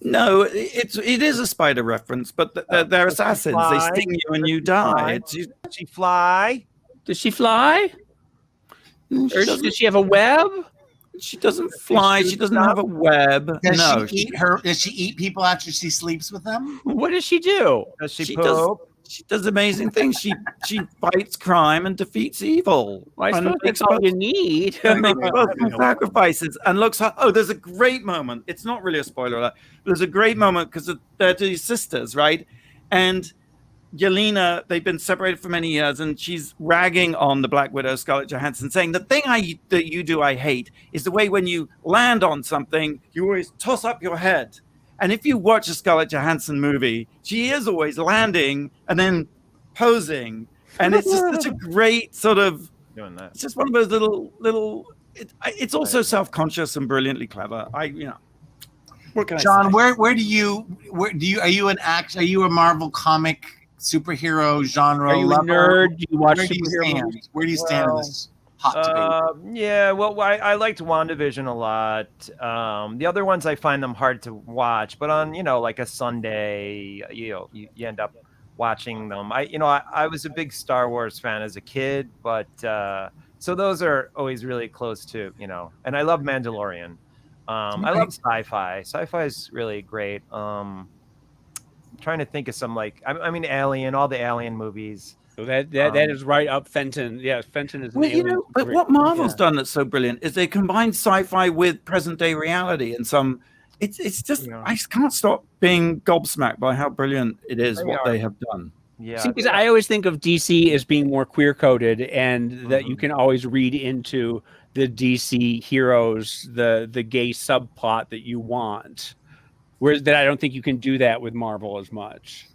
No, it is a spider reference, but they're assassins. They sting you and you die. Does she fly? Does she fly? Or does she have a web? She doesn't fly. She doesn't have a web. Does she eat people after she sleeps with them? What does she do? Does she poop? She does amazing things. She fights crime and defeats evil. I suppose that's all you need. And makes personal sacrifices and looks. There's a great moment. It's not really a spoiler alert. There's a great moment because they're two sisters, right? And Yelena, they've been separated for many years, and she's ragging on the Black Widow, Scarlett Johansson, saying the thing that you do I hate is the way when you land on something, you always toss up your head. And if you watch a Scarlett Johansson movie, she is always landing and then posing, and it's just such a great sort of. Doing that. It's just one of those little. It's also self-conscious and brilliantly clever. What can John, I say? where do you are you a Marvel comic superhero genre Are you lover? a nerd? Do you watch Where do you superhero stand? movies? Where do you stand in this hot debate? Yeah, well, I liked WandaVision a lot. The other ones I find them hard to watch, but on like a Sunday, you end up watching them. I was a big Star Wars fan as a kid, but so those are always really close to and I love Mandalorian. I love sci-fi. Sci-fi is really great. Trying to think of some Alien, all the Alien movies. So that is right up Fenton. Yeah, Fenton is. But what Marvel's done that's so brilliant is they combine sci-fi with present-day reality, and some. It's just I just can't stop being gobsmacked by how brilliant it is they have done. Yeah, because I always think of DC as being more queer-coded, and that you can always read into the DC heroes the gay subplot that you want. Whereas that I don't think you can do that with Marvel as much.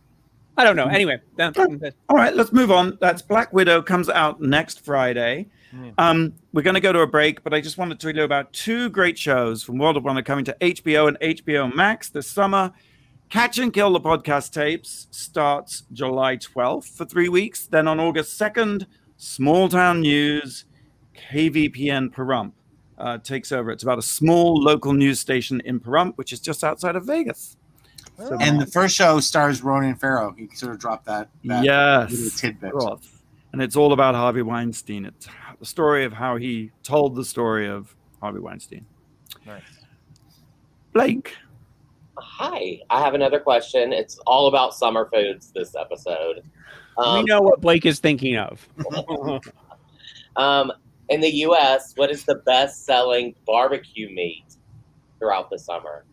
I don't know. Anyway. All right, let's move on. That's Black Widow comes out next Friday. We're going to go to a break, but I just wanted to tell you about two great shows from World of Wonder coming to HBO and HBO Max this summer. Catch and Kill the podcast tapes starts July 12th for 3 weeks. Then on August 2nd, Small Town News, KVPN Pahrump. Takes over. It's about a small local news station in Pahrump, which is just outside of Vegas. So, and the first show stars Ronan Farrow. He sort of dropped that little tidbit. And it's all about Harvey Weinstein. It's the story of how he told the story of Harvey Weinstein. Nice. Blake. Hi, I have another question. It's all about summer foods this episode. We know what Blake is thinking of. In the U.S., what is the best-selling barbecue meat throughout the summer?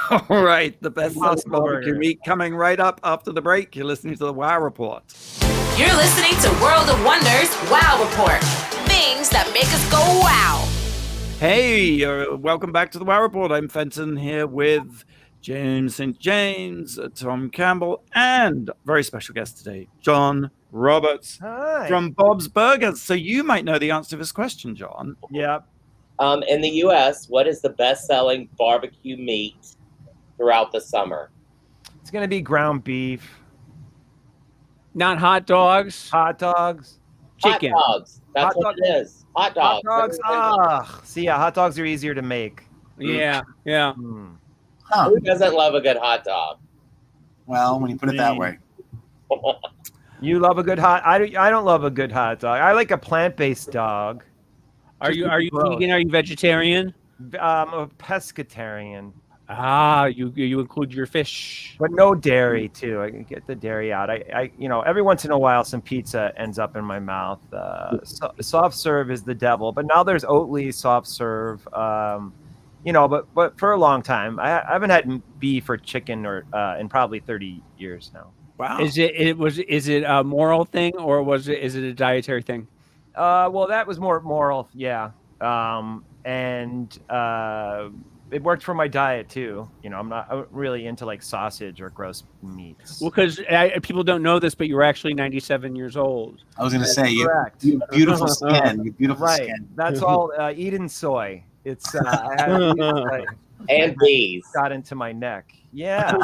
All right, the best barbecue meat coming right up after the break. You're listening to the Wow Report. You're listening to World of Wonders Wow Report. Things that make us go wow. Hey, welcome back to the Wow Report. I'm Fenton here with James St. James, Tom Campbell, and very special guest today, John Roberts. Hi. From Bob's Burgers. So you might know the answer to this question, John. Yeah. In the U.S., what is the best-selling barbecue meat throughout the summer? It's going to be ground beef. Not hot dogs. Hot dogs. Chicken. Hot dogs. That's what it is. Hot dogs. Hot dogs. See, hot dogs are easier to make. Yeah. Huh. Who doesn't love a good hot dog? Well, when you put it that way. You love a good I don't love a good hot dog. I like a plant-based dog. Are you vegan? Are you vegetarian? I'm a pescatarian. You include your fish, but no dairy too. I can get the dairy out. I every once in a while some pizza ends up in my mouth. Soft serve is the devil, but now there's Oatly soft serve. But for a long time I haven't had beef or chicken in probably 30 years now. Wow. Is it a moral thing or is it a dietary thing? Well, that was more moral, yeah. It worked for my diet too. I'm not really into like sausage or gross meats. Well, because people don't know this, but you're actually 97 years old. I was going to say, you have beautiful skin. You beautiful skin. That's all Eden soy. It's and bees got into my neck. Yeah.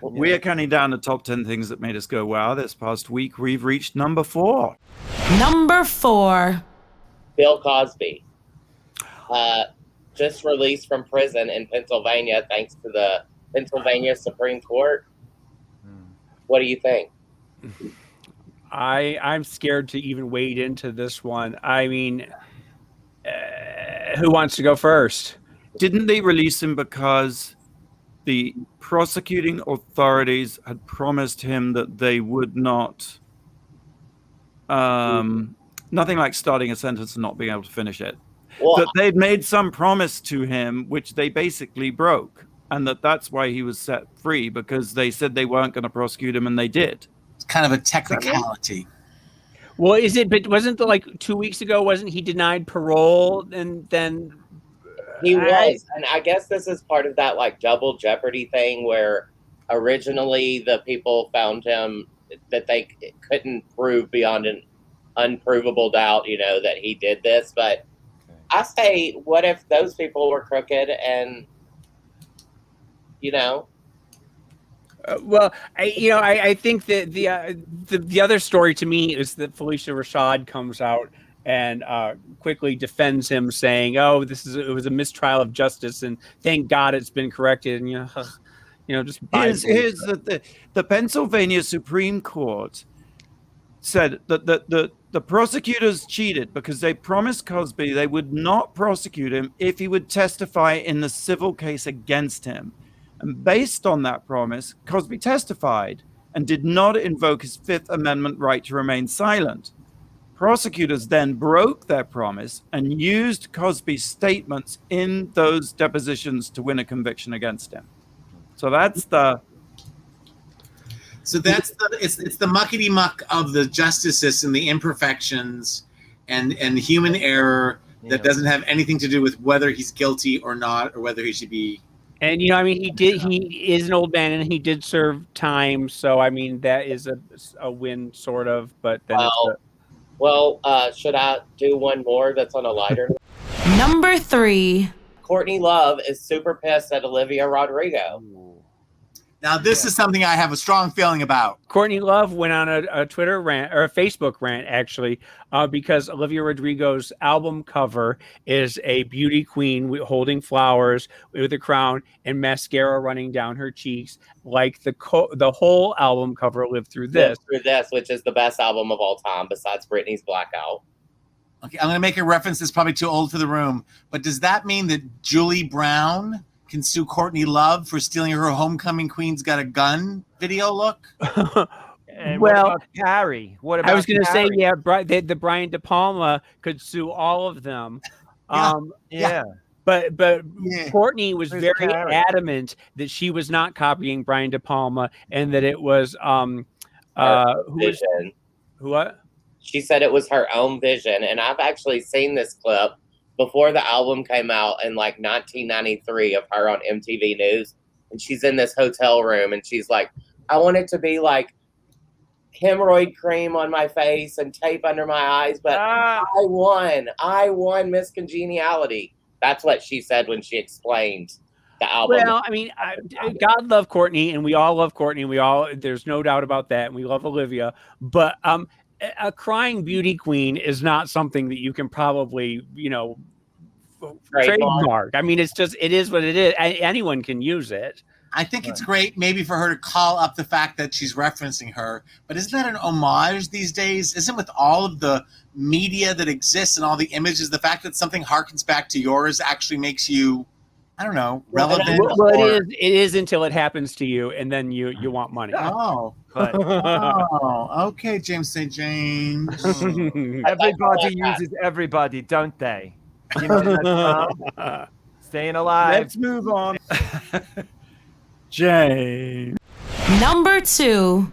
We are counting down the top 10 things that made us go wow. This past week, we've reached number 4. Number 4. Bill Cosby. Just released from prison in Pennsylvania thanks to the Pennsylvania Supreme Court. What do you think? I'm scared to even wade into this one. I mean, who wants to go first? Didn't they release him because the prosecuting authorities had promised him that they would not, nothing like starting a sentence and not being able to finish it. Well, That they'd made some promise to him, which they basically broke. And that's why he was set free, because they said they weren't going to prosecute him, and they did. It's kind of a technicality. Well, is it? But wasn't the, like 2 weeks ago? Wasn't he denied parole? And then he was, and I guess this is part of that like double jeopardy thing where originally the people found him that they couldn't prove beyond an unprovable doubt, you know, that he did this. But I say, what if those people were crooked and, you know? Well, I think that the other story to me is that Felicia Rashad comes out and quickly defends him, saying, "Oh, it was a mistrial of justice, and thank God it's been corrected." And just here's the Pennsylvania Supreme Court said that the prosecutors cheated because they promised Cosby they would not prosecute him if he would testify in the civil case against him. And based on that promise, Cosby testified and did not invoke his Fifth Amendment right to remain silent. Prosecutors then broke their promise and used Cosby's statements in those depositions to win a conviction against him. So it's the muckety muck of the justice system, the imperfections and human error that doesn't have anything to do with whether he's guilty or not, or whether he should be. And he is an old man, and he did serve time. So I mean, that is a win, sort of. But then should I do one more that's on a lighter? Number 3. Courtney Love is super pissed at Olivia Rodrigo. Now, this is something I have a strong feeling about. Courtney Love went on a Twitter rant, or a Facebook rant, actually, because Olivia Rodrigo's album cover is a beauty queen holding flowers with a crown and mascara running down her cheeks, like the whole album cover Live Through This. Live Through This, which is the best album of all time, besides Britney's Blackout. Okay, I'm going to make a reference that's probably too old for the room, but does that mean that Julie Brown can sue Courtney Love for stealing her Homecoming Queen's Got a Gun video look? And what about Carrie? What about I was going to say, Carrie? the Brian De Palma could sue all of them. Yeah. But Courtney was Who's very Carrie? adamant that she was not copying Brian De Palma, and that it was Vision. what? She said it was her own vision, and I've actually seen this clip before the album came out in like 1993 of her on MTV News, and she's in this hotel room, and she's like, "I want it to be like hemorrhoid cream on my face and tape under my eyes, but I won Miss Congeniality." That's what she said when she explained the album. Well, I mean, God love Courtney, and we all love Courtney. There's no doubt about that, and we love Olivia. But a crying beauty queen is not something that you can probably, trademark. I mean, it is what it is. Anyone can use it. I think it's great maybe for her to call up the fact that she's referencing her, but isn't that an homage these days? Isn't with all of the media that exists and all the images, the fact that something harkens back to yours actually makes you, I don't know, relevant? Well, it is until it happens to you, and then you want money. Okay, James St. James. Everybody uses everybody, don't they? You know that staying alive. Let's move on. James. Number 2.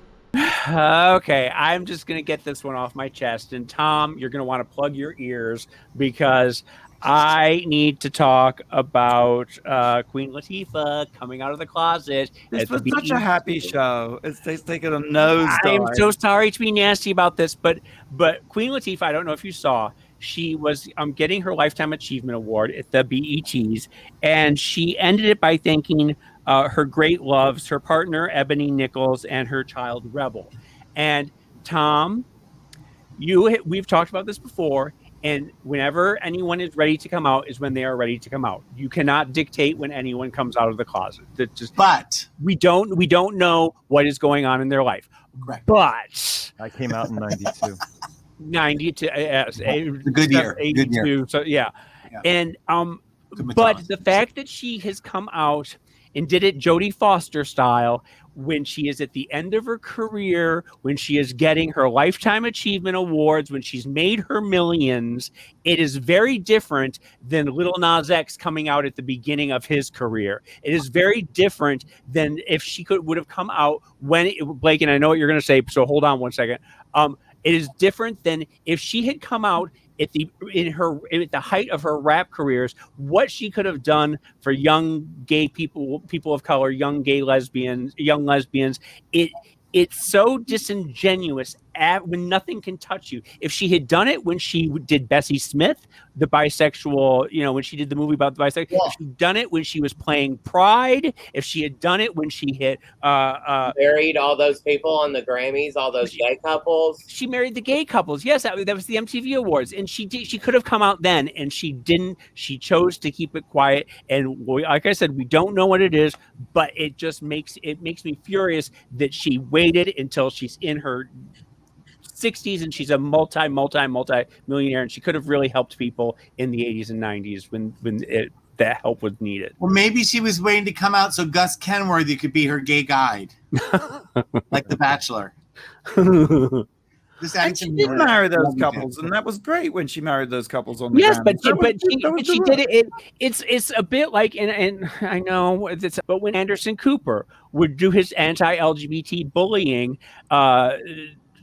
Okay, I'm just going to get this one off my chest. And Tom, you're going to want to plug your ears, because I need to talk about Queen Latifah coming out of the closet. This was such a happy show. It's taken a nosedive. I'm so sorry to be nasty about this, but Queen Latifah, I don't know if you saw, she was getting her Lifetime Achievement Award at the BETs, and she ended it by thanking her great loves, her partner Ebony Nichols, and her child Rebel. And Tom, we've talked about this before. And whenever anyone is ready to come out is when they are ready to come out. You cannot dictate when anyone comes out of the closet. But we don't know what is going on in their life. Correct. But I came out in 92. 92, A good year. 82. Good year. So yeah. And but the fact that she has come out and did it Jodie Foster style when she is at the end of her career, when she is getting her Lifetime Achievement Awards, when she's made her millions, it is very different than Lil Nas X coming out at the beginning of his career. It is very different than if she would have come out when Blake, and I know what you're going to say, so hold on one second. It is different than if she had come out at the height of her rap careers, what she could have done for young gay people of color, young lesbians. It's so disingenuous when nothing can touch you. If she had done it when she did Bessie Smith, the bisexual, when she did the movie about the bisexual, if she'd done it when she was playing Pride, if she had done it when she hit married all those people on the Grammys, all those gay couples. She married the gay couples. Yes, that was the MTV Awards, and she could have come out then, and she didn't. She chose to keep it quiet, and like I said, we don't know what it is, but it just makes me furious that she waited until she's in her 60s and she's a multi-millionaire, and she could have really helped people in the 80s and 90s when that help was needed. Well, maybe she was waiting to come out so Gus Kenworthy could be her gay guide, like The Bachelor. And she did marry those couples, and that was great when she married those couples on the Yes, ground. but she did it. It's a bit like, and I know it's, but when Anderson Cooper would do his anti-LGBT bullying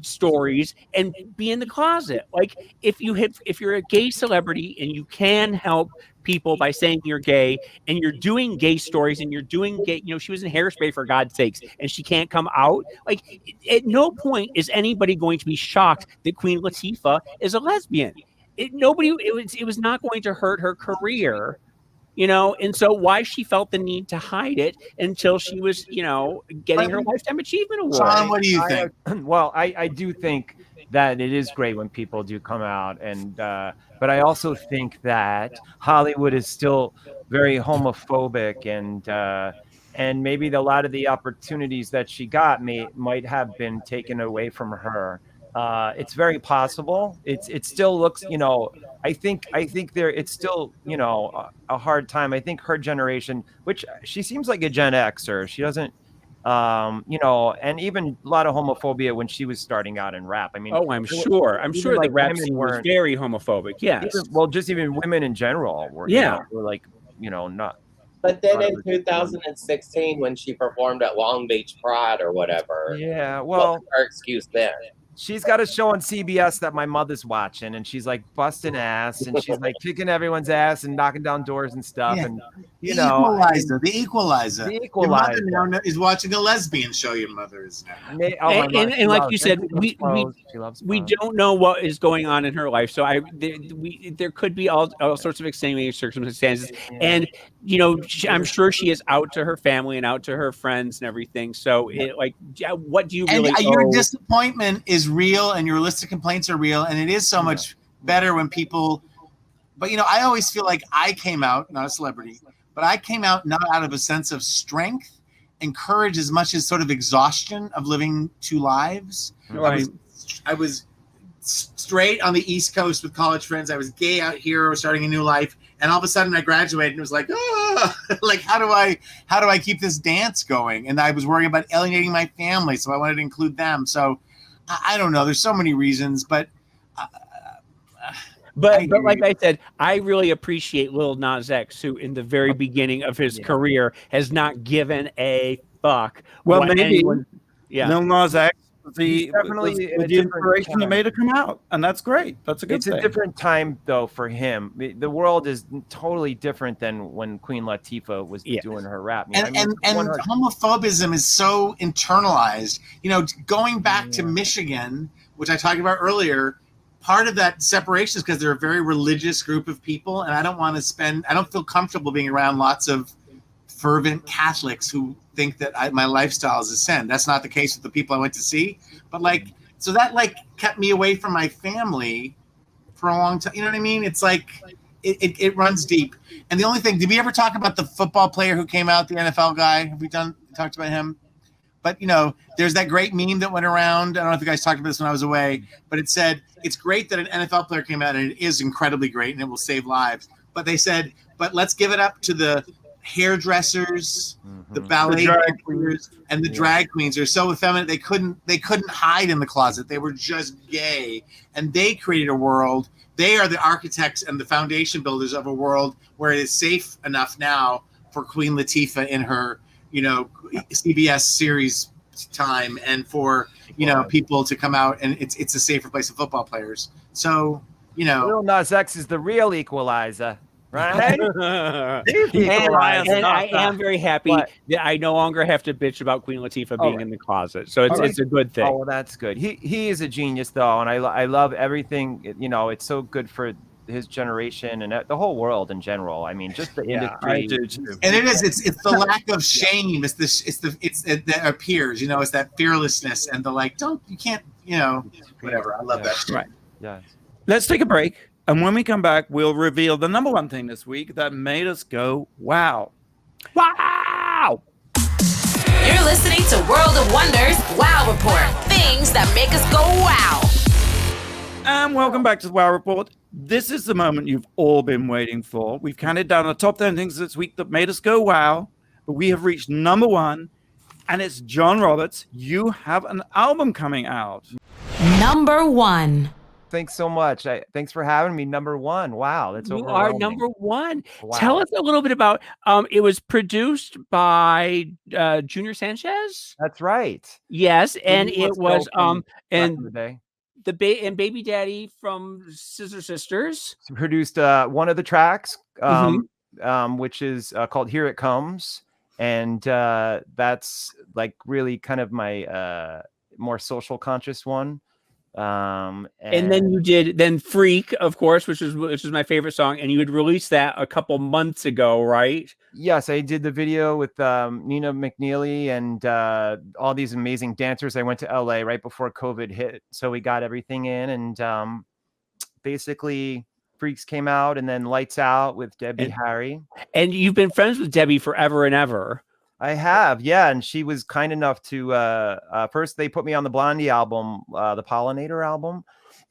stories and be in the closet, like if you're a gay celebrity and you can help people by saying you're gay and you're doing gay stories and you're doing gay, she was in Hairspray for God's sakes, and she can't come out. Like at no point is anybody going to be shocked that Queen Latifah is a lesbian. It was not going to hurt her career, and so why she felt the need to hide it until she was, getting her Lifetime Achievement Award. Sean, what do you think? Well, I do think that it is great when people do come out, and but I also think that Hollywood is still very homophobic, and maybe a lot of the opportunities that she got might have been taken away from her. It's very possible. It still looks, I think it's still, a hard time. I think her generation, which she seems like a Gen Xer, she doesn't, and even a lot of homophobia when she was starting out in rap. I mean, I'm sure the rap scene was very homophobic. Yes. Just even women in general were, were like, not. But then in 2016, when she performed at Long Beach Pride or whatever, well, what was her excuse then? She's got a show on CBS that my mother's watching, and she's like busting ass, and she's like kicking everyone's ass and knocking down doors and stuff. Yeah. And The Equalizer. The Your mother Equalizer. now is watching a lesbian show. Your mother is now. And like you said, we don't know what is going on in her life, so there could be all sorts of extenuating circumstances, and I'm sure she is out to her family and out to her friends and everything. So what do you really? And your disappointment is real, and your list of complaints are real, and it is so much better when people. But I always feel like I came out, not a celebrity, but I came out not out of a sense of strength and courage as much as sort of exhaustion of living two lives. Right. I was straight on the East Coast with college friends. I was gay out here, starting a new life, and all of a sudden I graduated and it was like, like how do I keep this dance going? And I was worrying about alienating my family, so I wanted to include them. So I don't know. There's so many reasons, but. But like I said, I really appreciate Lil Nas X, who in the very beginning of his career has not given a fuck. Well, maybe Lil Nas X the inspiration that made it come out, and that's great. That's a good thing. It's a different time though for him. The world is totally different than when Queen Latifah was doing her rap. And homophobism is so internalized. Going back to Michigan, which I talked about earlier. Part of that separation is because they're a very religious group of people, and I don't feel comfortable being around lots of fervent Catholics who think that my lifestyle is a sin. That's not the case with the people I went to see. But so that kept me away from my family for a long time. You know what I mean? It's like it runs deep. And the only thing, did we ever talk about the football player who came out, the NFL guy? Have we talked about him? But, you know, there's that great meme that went around. I don't know if you guys talked about this when I was away, but it said, it's great that an NFL player came out, and it is incredibly great, and it will save lives. But they said, but let's give it up to the hairdressers, the ballet dancers, and the drag queens. They're so effeminate. They couldn't hide in the closet. They were just gay. And they created a world. They are the architects and the foundation builders of a world where it is safe enough now for Queen Latifah in her, you know, CBS series time, and for, you know, people to come out, and it's a safer place for football players. So, you know, Lil Nas X is the real equalizer, right? And I am very happy that I no longer have to bitch about Queen Latifah being in the closet. So it's a good thing. Oh, well, that's good. He is a genius, though, and I love everything. You know, it's so good for his generation and the whole world in general. I mean, just the industry. I do too. And it's the lack of shame. It's that appears. You know, it's that fearlessness and the you can't, you know, whatever. I love that. Right. Yeah. Let's take a break. And when we come back, we'll reveal the number one thing this week that made us go, wow. Wow! You're listening to World of Wonders Wow Report. Things that make us go wow. And welcome back to the Wow Report. This is the moment you've all been waiting for. We've counted down the top 10 things this week that made us go wow. But we have reached number one, and it's John Roberts. You have an album coming out. Number one. Thanks so much. Thanks for having me. Number one. Wow, that's You overwhelming. are number one. Wow. Tell us a little bit about. It was produced by Junior Sanchez. That's right. Yes, and it was and the day. And Baby Daddy from Scissor Sisters Produced one of the tracks, which is called "Here It Comes," and that's like really kind of my more social conscious one. And then you did Freak, of course, which is my favorite song, and you had released that a couple months ago, right? Yes, I did the video with Nina McNeely and all these amazing dancers. I went to LA right before COVID hit, so we got everything in, and basically Freaks came out, and then Lights Out with Debbie Harry. And you've been friends with Debbie forever and ever. I have, yeah, and she was kind enough to first they put me on the Blondie album, the Pollinator album,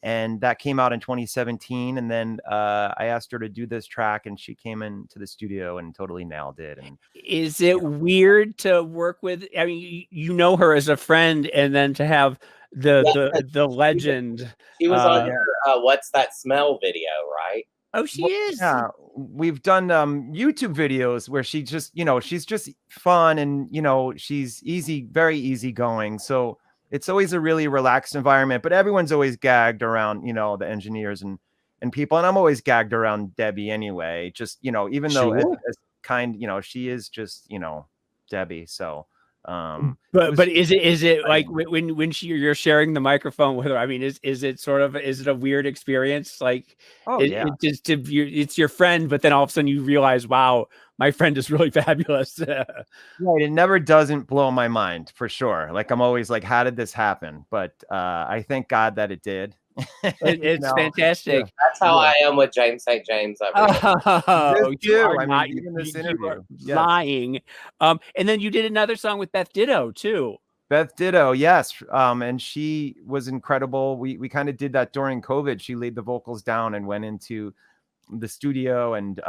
and that came out in 2017. And then I asked her to do this track, and she came into the studio and totally nailed it. And is it weird to work with? I mean, you know her as a friend, and then to have the legend. She was on her "What's That Smell" video, right? Oh, she is. Yeah, we've done YouTube videos where she just, you know, she's just fun, and you know, she's very easygoing. So it's always a really relaxed environment, but everyone's always gagged around, you know, the engineers and people, and I'm always gagged around Debbie anyway. Just, you know, even though as kind, you know, she is just, you know, Debbie. So. But is it like when you're sharing the microphone with her? I mean, is it a weird experience? Like, it's your friend, but then all of a sudden you realize, wow, my friend is really fabulous. Right, it never doesn't blow my mind for sure. Like, I'm always like, how did this happen? But I thank God that it did. It's fantastic. Yeah. That's how I am with James St. James. You are not even this interview. Lying. And then you did another song with Beth Ditto too. Beth Ditto, yes. And she was incredible. We kind of did that during COVID. She laid the vocals down and went into the studio, and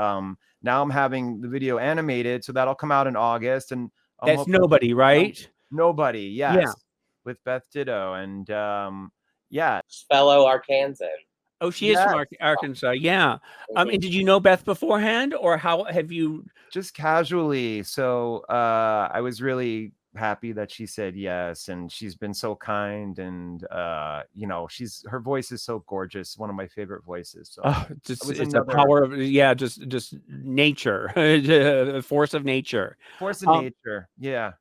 now I'm having the video animated, so that'll come out in August. And that's Nobody, right? Nobody, yes. Yeah. With Beth Ditto, and yeah, fellow Arkansan. Oh, she is from Arkansas. Yeah. And did you know Beth beforehand, or how have you? Just casually. So I was really happy that she said yes, and she's been so kind, and you know, her voice is so gorgeous, one of my favorite voices. So it's a power of just nature, a force of nature. Force of nature, yeah.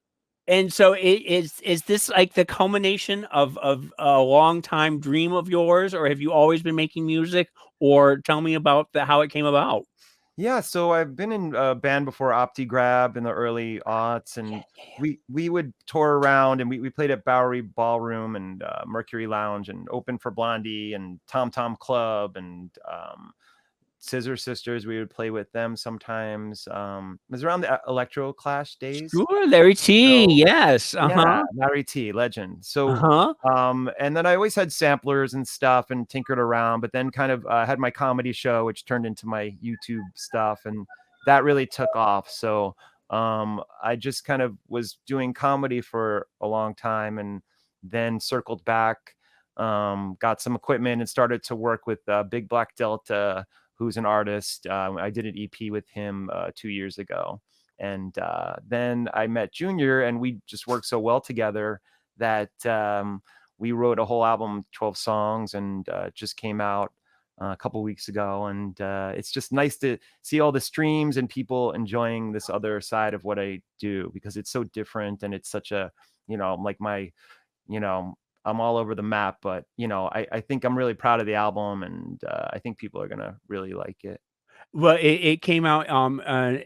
And so is this like the culmination of a long time dream of yours, or have you always been making music? Or tell me about how it came about. Yeah, so I've been in a band before, OptiGrab, in the early aughts, and we would tour around, and we played at Bowery Ballroom and Mercury Lounge, and opened for Blondie and Tom Tom Club, and Scissor Sisters. We would play with them sometimes. It was around the Electro Clash days. Sure, Larry T. So, Yes. yeah, Larry T, legend. So, and then I always had samplers and stuff and tinkered around, but then kind of had my comedy show, which turned into my YouTube stuff, and that really took off. So, I just kind of was doing comedy for a long time, and then circled back, got some equipment, and started to work with Big Black Delta, who's an artist. I did an EP with him 2 years ago. And then I met Junior, and we just worked so well together that we wrote a whole album, 12 songs, and just came out a couple weeks ago. And it's just nice to see all the streams and people enjoying this other side of what I do, because it's so different, and it's such a, like my, I'm all over the map, but I think I'm really proud of the album, and I think people are gonna really like it. Well, it came out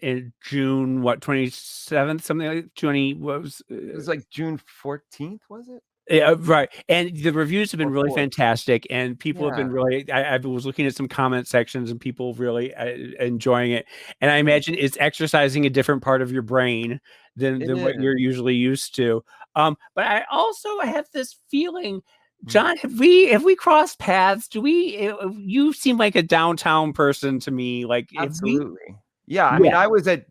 in June, 27th, something like 20. What was it? Was like June 14th, was it? Yeah, right. And the reviews have been really fantastic, and people have been really. I was looking at some comment sections, and people really enjoying it. And I imagine it's exercising a different part of your brain than what you're usually used to. But I also have this feeling, John, have we crossed paths? You seem like a downtown person to me. Like, absolutely. Yeah, I mean, I was at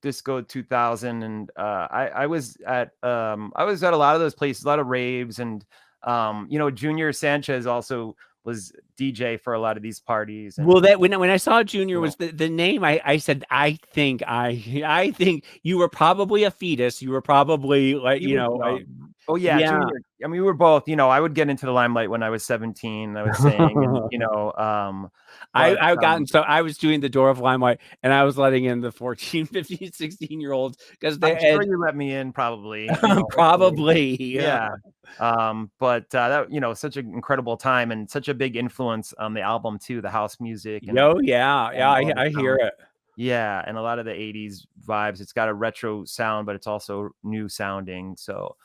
Disco 2000, and I was at a lot of those places, a lot of raves, and Junior Sanchez also was DJ for a lot of these parties. And, well, that when I saw Junior was the name, I said I think you were probably a fetus. You were probably like Junior. I mean, we were both. I would get into the limelight when I was 17. I was saying, and, I was doing the door of limelight, and I was letting in the 14, 15, 16-year-olds because I'm sure you let me in, probably. Probably, yeah. But that such an incredible time, and such a big influence on the album too, the house music. And, I hear it. Yeah, and a lot of the 80s vibes. It's got a retro sound, but it's also new sounding. So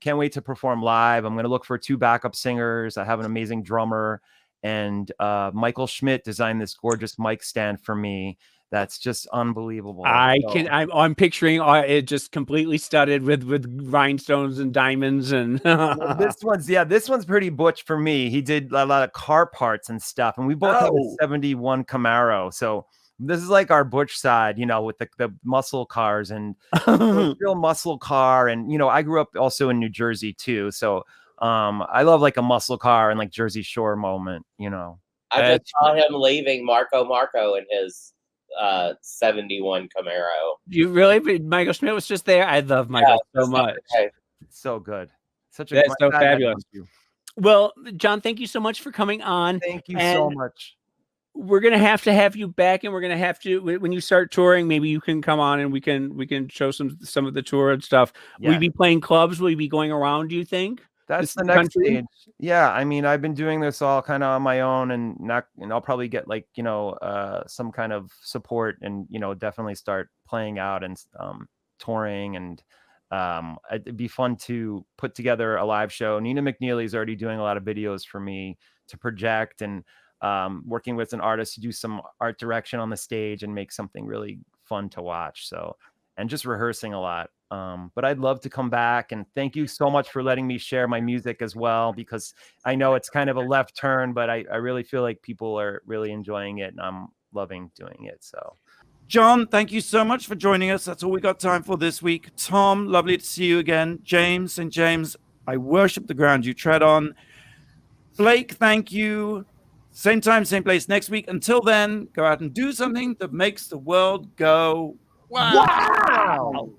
can't wait to perform live. I'm going to look for 2 backup singers. I have an amazing drummer, and Michael Schmidt designed this gorgeous mic stand for me. That's just unbelievable. I'm picturing it just completely studded with rhinestones and diamonds, and this one's pretty butch for me. He did a lot of car parts and stuff, and we both have a 71 Camaro. So this is like our butch side, with the muscle cars and real muscle car. And, I grew up also in New Jersey too. So I love like a muscle car and like Jersey Shore moment, I just saw him leaving Marco in his 71 Camaro. You really? Michael Schmidt was just there. I love Michael so much. It's so good. That's so fabulous. Well, John, thank you so much for coming on. Thank you so much. We're gonna have to have you back, and we're gonna have to, when you start touring, maybe you can come on and we can show some of the tour and stuff. Will you be playing clubs? Will you be going around, do you think? That's the next stage. Yeah, I mean, I've been doing this all kind of on my own, and I'll probably get like some kind of support, and definitely start playing out and touring, and it'd be fun to put together a live show. Nina McNeely is already doing a lot of videos for me to project, and working with an artist to do some art direction on the stage and make something really fun to watch. So, and just rehearsing a lot. But I'd love to come back, and thank you so much for letting me share my music as well, because I know it's kind of a left turn, but I really feel like people are really enjoying it, and I'm loving doing it. So, John, thank you so much for joining us. That's all we got time for this week. Tom, lovely to see you again. James, St. James, I worship the ground you tread on. Blake, thank you. Same time, same place next week. Until then, go out and do something that makes the world go wow.